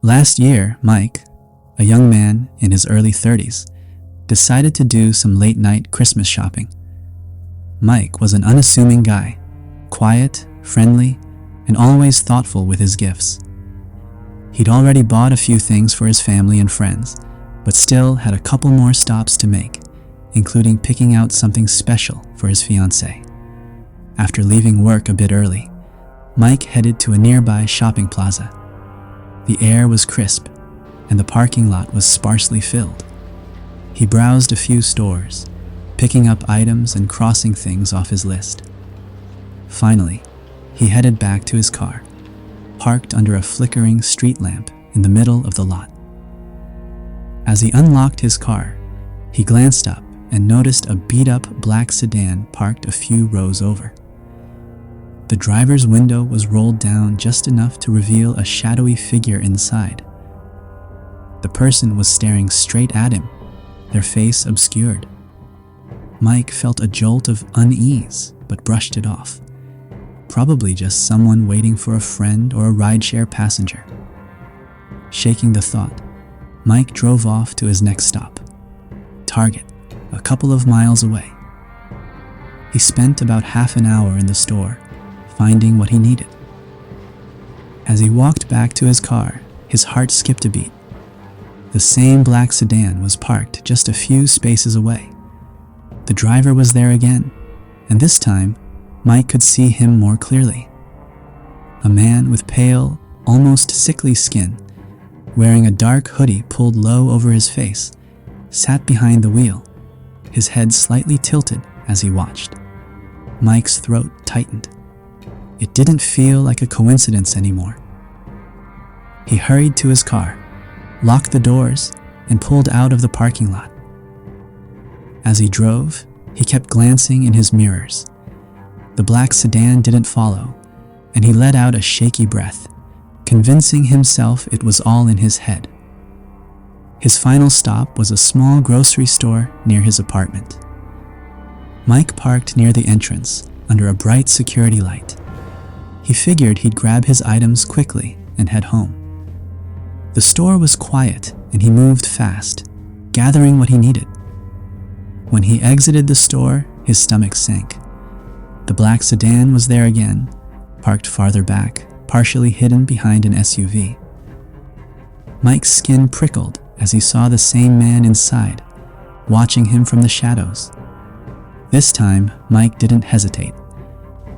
Last year, Mike, a young man in his early 30s, decided to do some late-night Christmas shopping. Mike was an unassuming guy, quiet, friendly, and always thoughtful with his gifts. He'd already bought a few things for his family and friends, but still had a couple more stops to make, including picking out something special for his fiancée. After leaving work a bit early, Mike headed to a nearby shopping plaza. The air was crisp, and the parking lot was sparsely filled. He browsed a few stores, picking up items and crossing things off his list. Finally, he headed back to his car, parked under a flickering street lamp in the middle of the lot. As he unlocked his car, he glanced up and noticed a beat-up black sedan parked a few rows over. The driver's window was rolled down just enough to reveal a shadowy figure inside. The person was staring straight at him, their face obscured. Mike felt a jolt of unease, but brushed it off. Probably just someone waiting for a friend or a rideshare passenger. Shaking the thought, Mike drove off to his next stop, Target, a couple of miles away. He spent about half an hour in the store, finding what he needed. As he walked back to his car, his heart skipped a beat. The same black sedan was parked just a few spaces away. The driver was there again, and this time, Mike could see him more clearly. A man with pale, almost sickly skin, wearing a dark hoodie pulled low over his face, sat behind the wheel, his head slightly tilted as he watched. Mike's throat tightened. It didn't feel like a coincidence anymore. He hurried to his car, locked the doors, and pulled out of the parking lot. As he drove, he kept glancing in his mirrors. The black sedan didn't follow, and he let out a shaky breath, convincing himself it was all in his head. His final stop was a small grocery store near his apartment. Mike parked near the entrance, under a bright security light. He figured he'd grab his items quickly and head home. The store was quiet, and he moved fast, gathering what he needed. When he exited the store, his stomach sank. The black sedan was there again, parked farther back, partially hidden behind an SUV. Mike's skin prickled as he saw the same man inside, watching him from the shadows. This time, Mike didn't hesitate.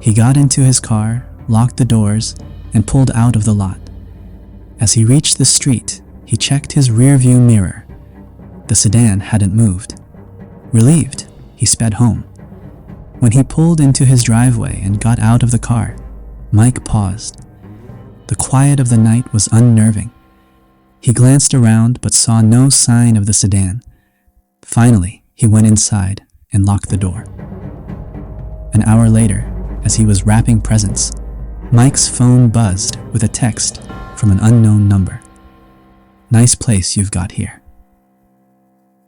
He got into his car, locked the doors, and pulled out of the lot. As he reached the street, he checked his rearview mirror. The sedan hadn't moved. Relieved, he sped home. When he pulled into his driveway and got out of the car, Mike paused. The quiet of the night was unnerving. He glanced around but saw no sign of the sedan. Finally, he went inside and locked the door. An hour later, as he was wrapping presents, Mike's phone buzzed with a text from an unknown number. "Nice place you've got here."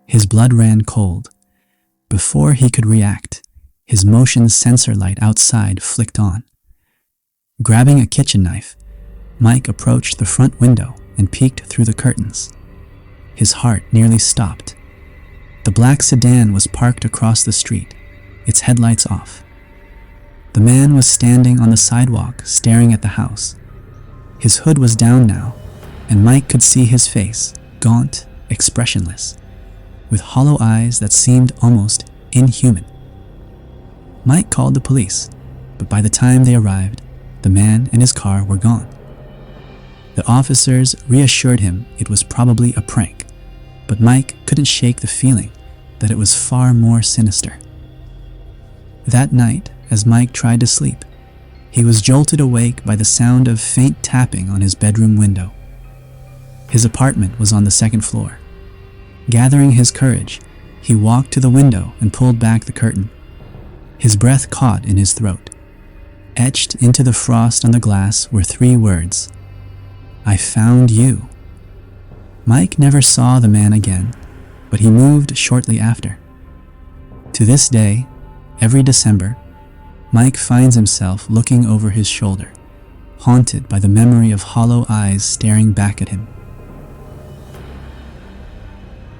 His blood ran cold. Before he could react, his motion sensor light outside flicked on. Grabbing a kitchen knife, Mike approached the front window and peeked through the curtains. His heart nearly stopped. The black sedan was parked across the street, its headlights off. The man was standing on the sidewalk staring at the house. His hood was down now, and Mike could see his face, gaunt, expressionless, with hollow eyes that seemed almost inhuman. Mike called the police, but by the time they arrived, the man and his car were gone. The officers reassured him it was probably a prank, but Mike couldn't shake the feeling that it was far more sinister. That night, as Mike tried to sleep, he was jolted awake by the sound of faint tapping on his bedroom window. His apartment was on the second floor. Gathering his courage, he walked to the window and pulled back the curtain. His breath caught in his throat. Etched into the frost on the glass were 3 words: "I found you." Mike never saw the man again, but he moved shortly after. To this day, every December, Mike finds himself looking over his shoulder, haunted by the memory of hollow eyes staring back at him.